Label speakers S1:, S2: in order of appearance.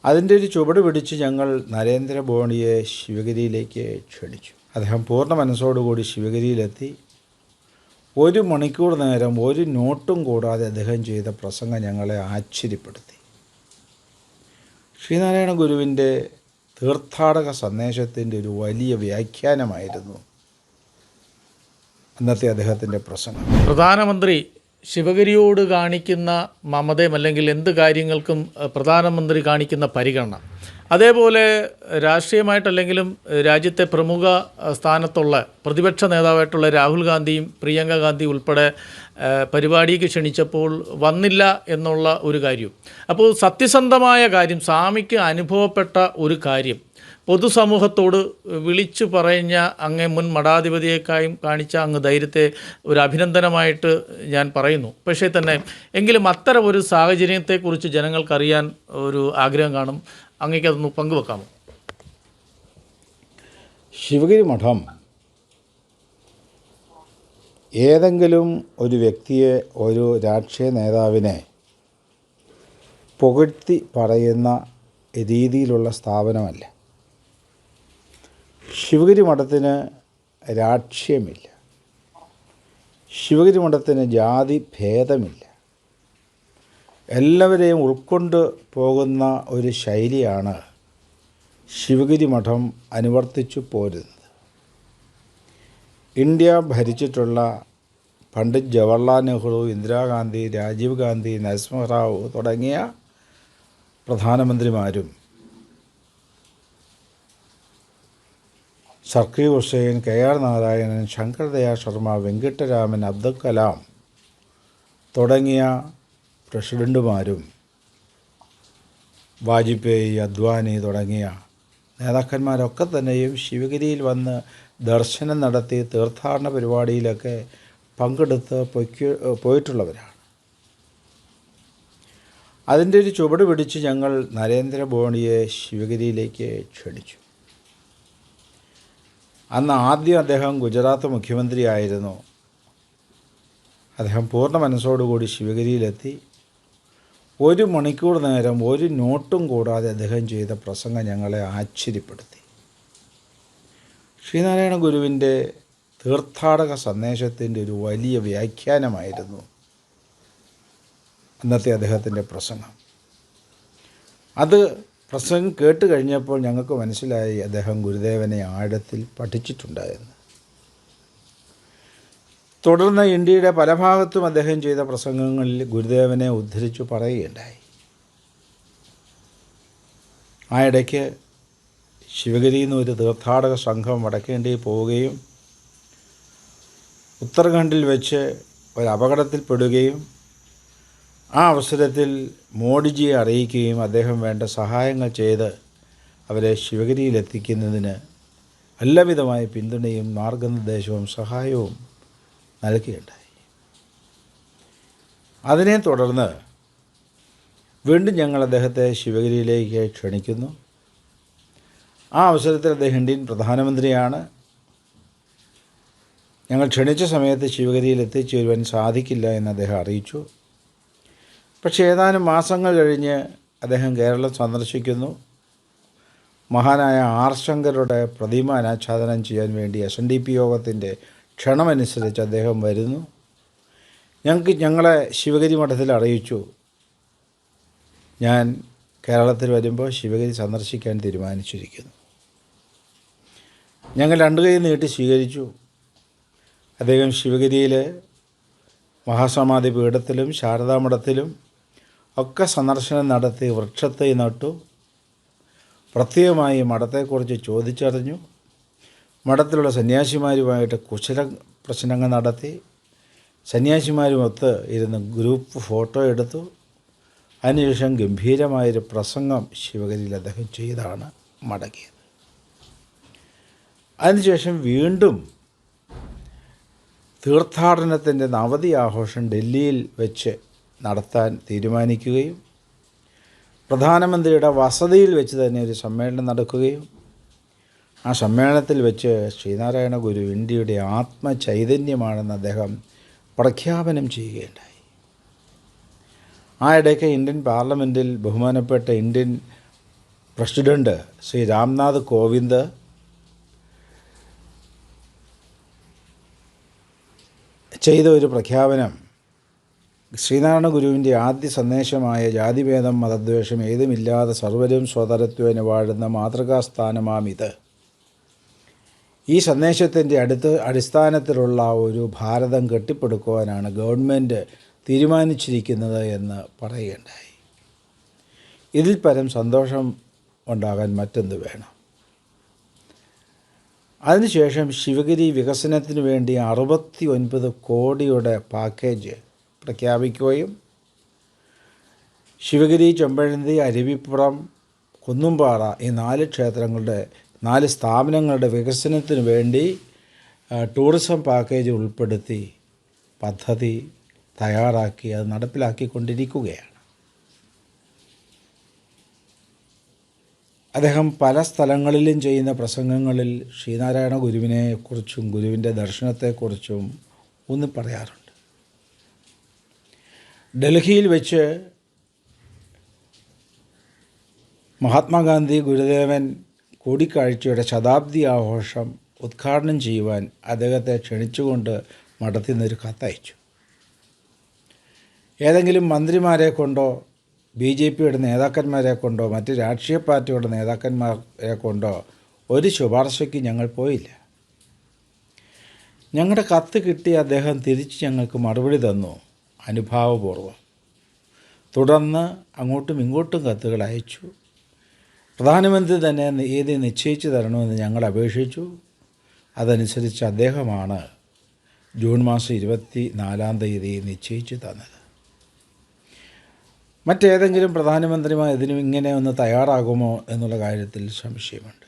S1: അതിൻ്റെ ഒരു ചുവട് പിടിച്ച് ഞങ്ങൾ നരേന്ദ്രമോദിയെ ശിവഗിരിയിലേക്ക് ക്ഷണിച്ചു. അദ്ദേഹം പൂർണ്ണ മനസ്സോടുകൂടി ശിവഗിരിയിലെത്തി. 1 മണിക്കൂർ നേരം ഒരു നോട്ടും കൂടാതെ അദ്ദേഹം ചെയ്ത പ്രസംഗം ഞങ്ങളെ ആശ്ചര്യപ്പെടുത്തി. ശ്രീനാരായണ ഗുരുവിൻ്റെ തീർത്ഥാടക സന്ദേശത്തിൻ്റെ ഒരു വലിയ വ്യാഖ്യാനമായിരുന്നു അന്നത്തെ അദ്ദേഹത്തിൻ്റെ പ്രസംഗം.
S2: പ്രധാനമന്ത്രി ശിവഗിരിയോട് കാണിക്കുന്ന മമതയും അല്ലെങ്കിൽ എന്ത് കാര്യങ്ങൾക്കും പ്രധാനമന്ത്രി കാണിക്കുന്ന പരിഗണന, അതേപോലെ രാഷ്ട്രീയമായിട്ടല്ലെങ്കിലും രാജ്യത്തെ പ്രമുഖ സ്ഥാനത്തുള്ള പ്രതിപക്ഷ നേതാവായിട്ടുള്ള രാഹുൽ ഗാന്ധിയും പ്രിയങ്ക ഗാന്ധി ഉൾപ്പെടെ പരിപാടിക്ക് ക്ഷണിച്ചപ്പോൾ വന്നില്ല എന്നുള്ള ഒരു കാര്യം. അപ്പോൾ സത്യസന്ധമായ കാര്യം, സ്വാമിക്ക് അനുഭവപ്പെട്ട ഒരു കാര്യം പൊതുസമൂഹത്തോട് വിളിച്ചു പറഞ്ഞ അങ്ങേ മുൻ മഠാധിപതിയേക്കായും കാണിച്ച അങ്ങ് ധൈര്യത്തെ ഒരു അഭിനന്ദനമായിട്ട് ഞാൻ പറയുന്നു. പക്ഷേ തന്നെ എങ്കിലും അത്തരം ഒരു സാഹചര്യത്തെക്കുറിച്ച് ജനങ്ങൾക്കറിയാൻ ഒരു ആഗ്രഹം കാണും. അങ്ങേക്ക് അതൊന്ന് പങ്കുവെക്കാമോ?
S1: ശിവഗിരി മഠം ഏതെങ്കിലും ഒരു വ്യക്തിയെ, ഒരു രാഷ്ട്രീയ നേതാവിനെ പുകഴ്ത്തി പറയുന്ന രീതിയിലുള്ള സ്ഥാപനമല്ല. ശിവഗിരി മഠത്തിന് രാഷ്ട്രീയമില്ല. ശിവഗിരി മഠത്തിന് ജാതി ഭേദമില്ല. എല്ലാവരെയും ഉൾക്കൊണ്ട് പോകുന്ന ഒരു ശൈലിയാണ് ശിവഗിരി മഠം അനുവർത്തിച്ചു പോരുന്നത്. ഇന്ത്യ ഭരിച്ചിട്ടുള്ള പണ്ഡിറ്റ് ജവഹർലാൽ നെഹ്റു, ഇന്ദിരാഗാന്ധി, രാജീവ് ഗാന്ധി, നരസിംഹറാവു തുടങ്ങിയ പ്രധാനമന്ത്രിമാരും സർക്കീർ ഹുസൈൻ, KR നാരായണൻ, ശങ്കർ ദയാൽ ശർമ്മ, വെങ്കിട്ടരാമൻ, അബ്ദുൽ കലാം തുടങ്ങിയ പ്രസിഡൻറ്റുമാരും, വാജ്പേയി, അദ്വാനി തുടങ്ങിയ നേതാക്കന്മാരൊക്കെ തന്നെയും ശിവഗിരിയിൽ വന്ന് ദർശനം നടത്തി തീർത്ഥാടന പരിപാടിയിലൊക്കെ പങ്കെടുത്ത് പോയിട്ടുള്ളവരാണ്. അതിൻ്റെ ഒരു ചുവട് പിടിച്ച് ഞങ്ങൾ നരേന്ദ്രമോദിയെ ശിവഗിരിയിലേക്ക് ക്ഷണിച്ചു. അന്ന് ആദ്യം അദ്ദേഹം ഗുജറാത്ത് മുഖ്യമന്ത്രിയായിരുന്നു. അദ്ദേഹം പൂർണ്ണ മനസ്സോടുകൂടി ശിവഗിരിയിലെത്തി. 1 മണിക്കൂർ നേരം ഒരു നോട്ടും കൂടാതെ അദ്ദേഹം ചെയ്ത പ്രസംഗം ഞങ്ങളെ ആശ്ചര്യപ്പെടുത്തി. ശ്രീനാരായണ ഗുരുവിൻ്റെ തീർത്ഥാടക സന്ദേശത്തിൻ്റെ ഒരു വലിയ വ്യാഖ്യാനമായിരുന്നു അന്നത്തെ അദ്ദേഹത്തിൻ്റെ പ്രസംഗം. അത് പ്രസംഗം കേട്ട് കഴിഞ്ഞപ്പോൾ ഞങ്ങൾക്ക് മനസ്സിലായി അദ്ദേഹം ഗുരുദേവനെ ആഴത്തിൽ പഠിച്ചിട്ടുണ്ടായിരുന്നു. തുടർന്ന് ഇന്ത്യയുടെ പല ഭാഗത്തും അദ്ദേഹം ചെയ്ത പ്രസംഗങ്ങളിൽ ഗുരുദേവനെ ഉദ്ധരിച്ചു പറയുകയുണ്ടായി. ആ ഇടയ്ക്ക് ശിവഗിരിയിൽ നിന്ന് ഒരു തീർത്ഥാടക സംഘം വടക്കേ ഇന്ത്യയിൽ പോവുകയും ഉത്തരാഖണ്ഡിൽ വെച്ച് ഒരു അപകടത്തിൽപ്പെടുകയും ആ അവസരത്തിൽ മോഡിജിയെ അറിയിക്കുകയും അദ്ദേഹം വേണ്ട സഹായങ്ങൾ ചെയ്ത് അവരെ ശിവഗിരിയിലെത്തിക്കുന്നതിന് എല്ലാവിധമായ പിന്തുണയും മാർഗനിർദ്ദേശവും സഹായവും നൽകുകയുണ്ടായി. അതിനെ തുടർന്ന് വീണ്ടും ഞങ്ങൾ അദ്ദേഹത്തെ ശിവഗിരിയിലേക്ക് ക്ഷണിക്കുന്നു. ആ അവസരത്തിൽ അദ്ദേഹം ഇന്ത്യൻ പ്രധാനമന്ത്രിയാണ്. ഞങ്ങൾ ക്ഷണിച്ച സമയത്ത് ശിവഗിരിയിൽ എത്തിച്ചേരുവാൻ സാധിക്കില്ല എന്ന് അദ്ദേഹം അറിയിച്ചു. പക്ഷേ ഏതാനും മാസങ്ങൾ കഴിഞ്ഞ് അദ്ദേഹം കേരളം സന്ദർശിക്കുന്നു. മഹാനായ R. ശങ്കരുടെ പ്രതിമ അനാച്ഛാദനം ചെയ്യാൻ വേണ്ടി SNDP യോഗത്തിൻ്റെ ക്ഷണമനുസരിച്ച് അദ്ദേഹം വരുന്നു. ഞങ്ങളെ ശിവഗിരി മഠത്തിൽ അറിയിച്ചു, ഞാൻ കേരളത്തിൽ വരുമ്പോൾ ശിവഗിരി സന്ദർശിക്കാൻ തീരുമാനിച്ചിരിക്കുന്നു. ഞങ്ങൾ 2 കൈ നീട്ടി സ്വീകരിച്ചു. അദ്ദേഹം ശിവഗിരിയിൽ മഹാസമാധി പീഠത്തിലും ശാരദാമഠത്തിലും ഒക്കെ സന്ദർശനം നടത്തി വൃക്ഷത്തെ നട്ടു. പ്രത്യേകമായി മഠത്തെക്കുറിച്ച് ചോദിച്ചറിഞ്ഞു. മഠത്തിലുള്ള സന്യാസിമാരുമായിട്ട് കുശല പ്രശ്നങ്ങൾ നടത്തി. സന്യാസിമാരുമൊത്ത് ഇരുന്ന് ഗ്രൂപ്പ് ഫോട്ടോ എടുത്തു. അതിനുശേഷം ഗംഭീരമായൊരു പ്രസംഗം ശിവഗിരിയിൽ അദ്ദേഹം ചെയ്താണ് മടങ്ങിയത്. അതിനുശേഷം വീണ്ടും തീർത്ഥാടനത്തിൻ്റെ നവതി ആഘോഷം ഡൽഹിയിൽ വെച്ച് നടത്താൻ തീരുമാനിക്കുകയും പ്രധാനമന്ത്രിയുടെ വസതിയിൽ വെച്ച് തന്നെ ഒരു സമ്മേളനം നടക്കുകയും ആ സമ്മേളനത്തിൽ വെച്ച് ശ്രീനാരായണ ഗുരു ഇന്ത്യയുടെ ആത്മചൈതന്യമാണെന്ന് അദ്ദേഹം പ്രഖ്യാപനം ചെയ്യുകയുണ്ടായി. ആ ഇടയ്ക്ക് ഇന്ത്യൻ പാർലമെൻറ്റിൽ ബഹുമാനപ്പെട്ട ഇന്ത്യൻ പ്രസിഡന്റ് ശ്രീ രാംനാഥ് കോവിന്ദ് ചെയ്ത ഒരു പ്രഖ്യാപനം ശ്രീനാരായണ ഗുരുവിൻ്റെ ആദ്യ സന്ദേശമായ ജാതിഭേദം മതദ്വേഷം ഏതുമില്ലാതെ സർവരും സ്വതരത്വേന വാഴുന്ന മാതൃകാസ്ഥാനമാമിത്. ഈ സന്ദേശത്തിൻ്റെ അടിസ്ഥാനത്തിലുള്ള ഒരു ഭാരതം കെട്ടിപ്പടുക്കുവാനാണ് ഗവൺമെൻറ് തീരുമാനിച്ചിരിക്കുന്നത് എന്ന് പറയുകയുണ്ടായി. ഇതിൽ പരം സന്തോഷം ഉണ്ടാകാൻ മറ്റെന്ത് വേണം? അതിനുശേഷം ശിവഗിരി വികസനത്തിന് വേണ്ടി 69 കോടിയുടെ പാക്കേജ് പ്രഖ്യാപിക്കുകയും ശിവഗിരി, ചെമ്പഴന്തി, അരുവിപ്പുറം, കുന്നുംപാറ ഈ 4 ക്ഷേത്രങ്ങളുടെ 4 സ്ഥാപനങ്ങളുടെ വികസനത്തിന് വേണ്ടി ടൂറിസം പാക്കേജ് ഉൾപ്പെടുത്തി പദ്ധതി തയ്യാറാക്കി അത് നടപ്പിലാക്കിക്കൊണ്ടിരിക്കുകയാണ്. അദ്ദേഹം പല സ്ഥലങ്ങളിലും ചെയ്യുന്ന പ്രസംഗങ്ങളിൽ ശ്രീനാരായണ ഗുരുവിനെക്കുറിച്ചും ഗുരുവിൻ്റെ ദർശനത്തെക്കുറിച്ചും ഊന്നി പറയാറുണ്ട്. ഡൽഹിയിൽ വെച്ച് മഹാത്മാഗാന്ധി ഗുരുദേവൻ കൂടിക്കാഴ്ചയുടെ ശതാബ്ദി ആഘോഷം ഉദ്ഘാടനം ചെയ്യുവാൻ അദ്ദേഹത്തെ ക്ഷണിച്ചുകൊണ്ട് മഠത്തിൽ നിന്നൊരു കത്തയച്ചു. ഏതെങ്കിലും മന്ത്രിമാരെ കൊണ്ടോ BJPയുടെ നേതാക്കന്മാരെ കൊണ്ടോ മറ്റ് രാഷ്ട്രീയ പാർട്ടിയുടെ നേതാക്കന്മാരെ കൊണ്ടോ ഒരു ശുപാർശയ്ക്ക് ഞങ്ങൾ പോയില്ല. ഞങ്ങളുടെ കത്ത് കിട്ടി അദ്ദേഹം തിരിച്ച് ഞങ്ങൾക്ക് മറുപടി തന്നു, അനുഭാവപൂർവ്വം. തുടർന്ന് അങ്ങോട്ടും ഇങ്ങോട്ടും കത്തുകൾ അയച്ചു. പ്രധാനമന്ത്രി തന്നെ തീയതി നിശ്ചയിച്ചു തരണമെന്ന് ഞങ്ങൾ അപേക്ഷിച്ചു. അതനുസരിച്ച് അദ്ദേഹമാണ് ജൂൺ മാസം 24 നിശ്ചയിച്ചു തന്നത്. മറ്റേതെങ്കിലും പ്രധാനമന്ത്രിമാർ ഇതിനും ഇങ്ങനെ ഒന്ന് തയ്യാറാകുമോ എന്നുള്ള കാര്യത്തിൽ സംശയമുണ്ട്.